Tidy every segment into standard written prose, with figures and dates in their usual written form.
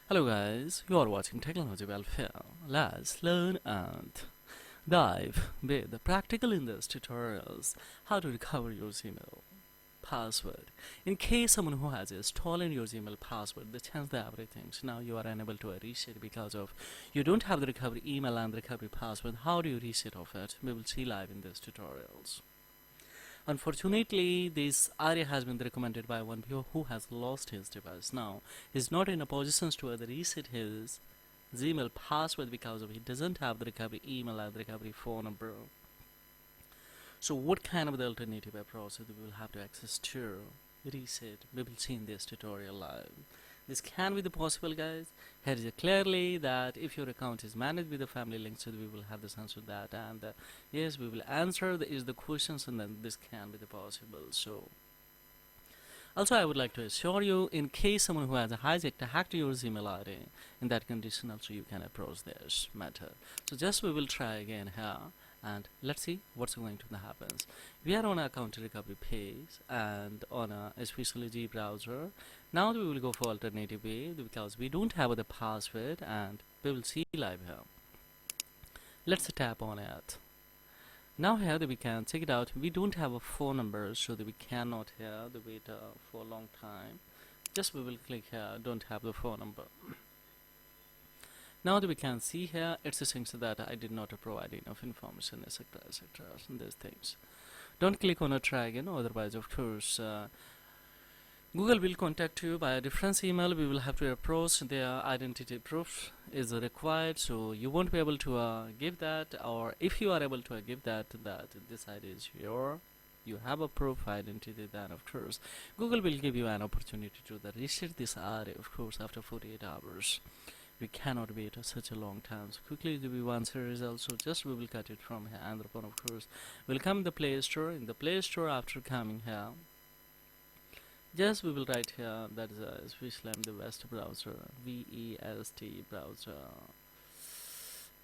Hello guys, you are watching Technology Welfare. Let's learn and dive with the practical in this tutorials how to recover your Gmail password. In case someone who has stolen your Gmail password, they change everything. So now you are unable to reset because of you don't have the recovery email and the recovery password. How do you reset of it? We will see live in this tutorials. Unfortunately, this area has been recommended by one viewer who has lost his device. Now, he's not in a position to reset his Gmail password because of he doesn't have the recovery email and the recovery phone number. So what kind of the alternative approach we will have to access to reset? We will see in this tutorial live. This can be the possible, guys. Here is clearly that if your account is managed with the family link, so we will have this answer that, and yes, we will answer the questions, and then this can be the possible. So also I would like to assure you, in case someone who has hacked your Gmail ID, in that condition also you can approach this matter. So just we will try again here, and let's see what's going to happen. We are on a account recovery page and on a especially G browser. Now we will go for alternative way because we don't have the password, and we will see live here. Let's tap on it. Now here we can check it out. We don't have a phone number, so that we cannot here wait for a long time. Just we will click here, don't have the phone number. Now that we can see here, it's saying that I did not provide enough information, etc., etc., and these things. Don't click on a try again, otherwise, of course, Google will contact you by a different email. We will have to approach their identity proof is required, so you won't be able to give that, or if you are able to give that this ID is your, you have a proof identity, then of course Google will give you an opportunity to reset this ID, of course, after 48 hours. We cannot wait such a long time. So quickly we want the results. So just we will cut it from here, and upon of course we'll come in the Play Store. In the Play Store, after coming here, just we will write here that is especially the West browser, VEST browser.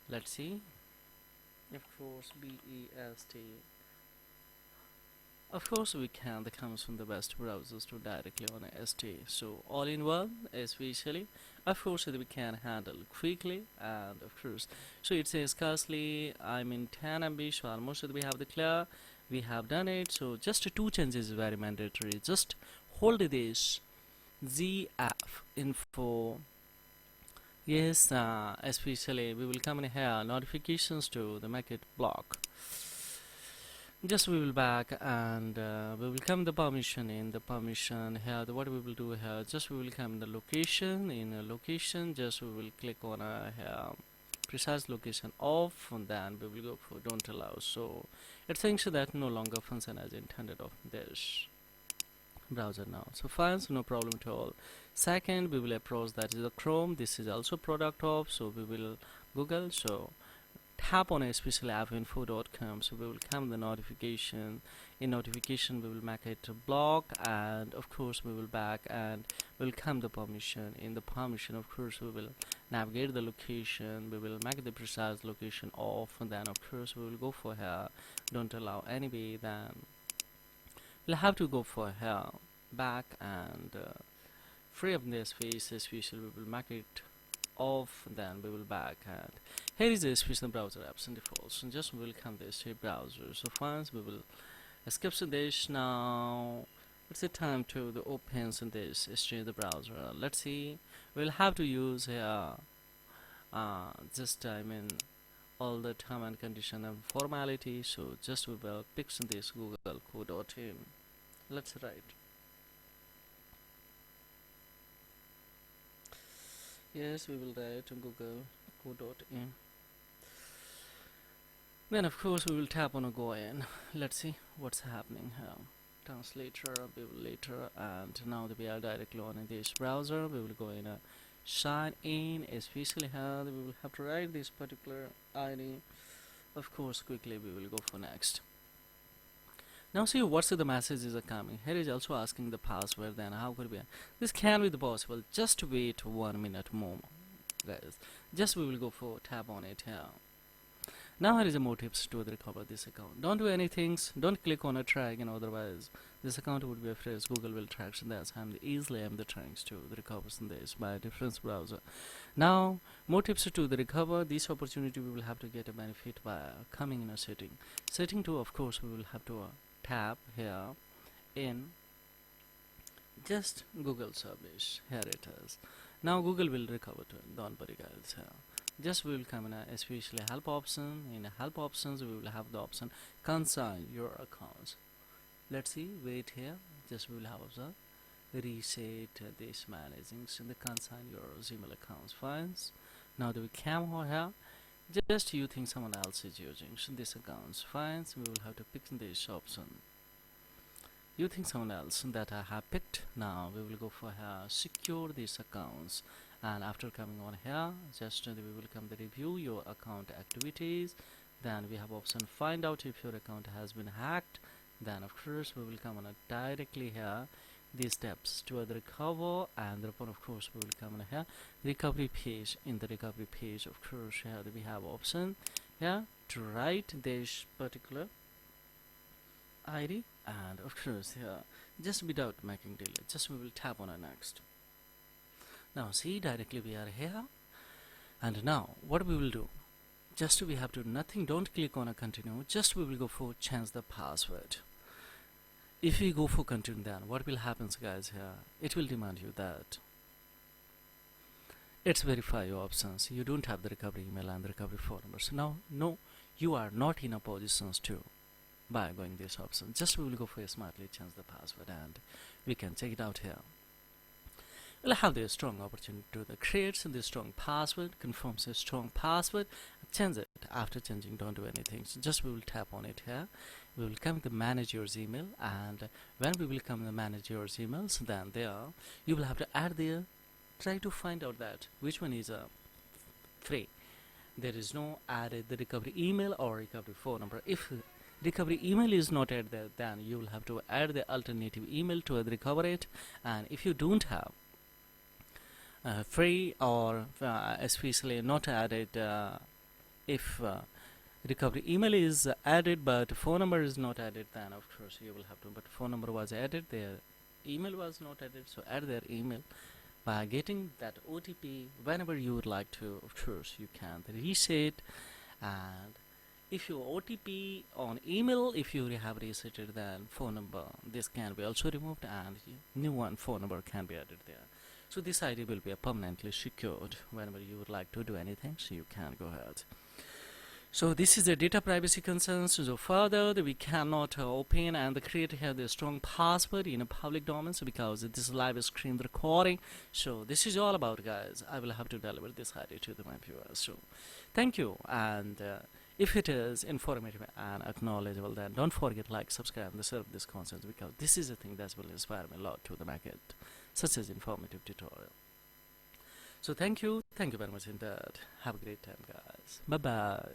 Let's see. Of course, BEST. Of course, we can. That comes from the West browsers to directly on a ST. So all in one, especially. Of course, we can handle quickly, and of course, so it says scarcely. 10 MB. So almost we have the clear. We have done it. So just two changes is very mandatory. Just hold this ZF info. Yes, especially we will come in here notifications to the make it block. Just we will back, and we will come the permission in the permission here. What we will do here, just we will come in the location. In a location, just we will click on a here precise location off, and then we will go for don't allow. So it thinks that no longer function as intended of this browser now. So fine, so no problem at all. Second, we will approach that is the Chrome. This is also product of, so we will Google. So tap on especially avinfo.com, so we will come the notification. In notification we will make it a block, and of course we will back, and will come the permission. In the permission, of course, we will navigate the location. We will make the precise location off, and then of course we will go for here don't allow anyway. Then we'll have to go for here back, and free of this face especially we will make it off, then we will back, and here is the special browser apps and defaults, and just we will come this to browser. So once we will skip to this. Now it's the time to the opens in this the browser. Let's see, we'll have to use here just all the term and condition and formality. So just we will pick in this Google co.in. Let's write. Yes, we will write to Google co.in. Then of course we will tap on a go in. Let's see what's happening here. Translator, we will later, and now that we are directly on this browser, we will go in a sign in, especially here we will have to write this particular ID. Of course, quickly we will go for next. Now see what's the messages are coming. Here is also asking the password. Then how could be this can be the possible. Just wait 1 minute more, guys. Just we will go for tap on it here. Now here is a more tips to recover this account. Don't do anything, don't click on a track, otherwise this account would be afraid Google will track this. Easily I'm the trying to the recover this by a different browser. Now more tips to the recover this opportunity. We will have to get a benefit by coming in a setting 2. Of course we will have to tap here in just Google service. Here it is. Now Google will recover to it. Don't worry guys. Here just we will come in a especially help option. In help options we will have the option consign your accounts. Let's see, wait here, just we will have observe reset this managing, so the consign your Gmail accounts files. Now that we come here, just you think someone else is using so this accounts files, we will have to pick this option. You think someone else that I have picked. Now we will go for here secure these accounts, and after coming on here just we will come to review your account activities. Then we have option find out if your account has been hacked. Then of course we will come on directly here these steps to the recover, and thereupon of course we will come on here recovery page. In the recovery page of course here we have option here to write this particular ID, and of course here just without making delay just we will tap on a next. Now see directly we are here, and now what we will do, just we have to nothing, don't click on a continue, just we will go for change the password. If we go for continue, then what will happen guys here, it will demand you that it's verify your options, you don't have the recovery email and the recovery phone number. So now no, you are not in a positions to by going this option. Just we will go for smartly change the password, and we can check it out here. We'll have the strong opportunity to the creates the strong password, confirms a strong password, change it. After changing, don't do anything, so just we will tap on it here. We will come to manage your email, and when we will come to manage your emails, then there you will have to add there, try to find out that which one is free. There is no added the recovery email or recovery phone number. If recovery email is not added there, then you will have to add the alternative email to recover it. And if you don't have free or especially not added, if recovery email is added but phone number is not added, then of course you will have to, but phone number was added, their email was not added, so add their email by getting that OTP whenever you would like to. Of course you can reset, and if your OTP on email, if you have resetted, then phone number this can be also removed, and new one phone number can be added there. So this ID will be permanently secured whenever you would like to do anything, so you can go ahead. So this is the data privacy concerns. So further we cannot open and create here the strong password in a public domain, so because this is live screen recording. So this is all about guys, I will have to deliver this ID to my viewers. So thank you, and if it is informative and acknowledgeable, then don't forget like, subscribe and serve this content, because this is a thing that will inspire me a lot to the market, such as informative tutorial. So thank you very much indeed. Have a great time guys. Bye bye.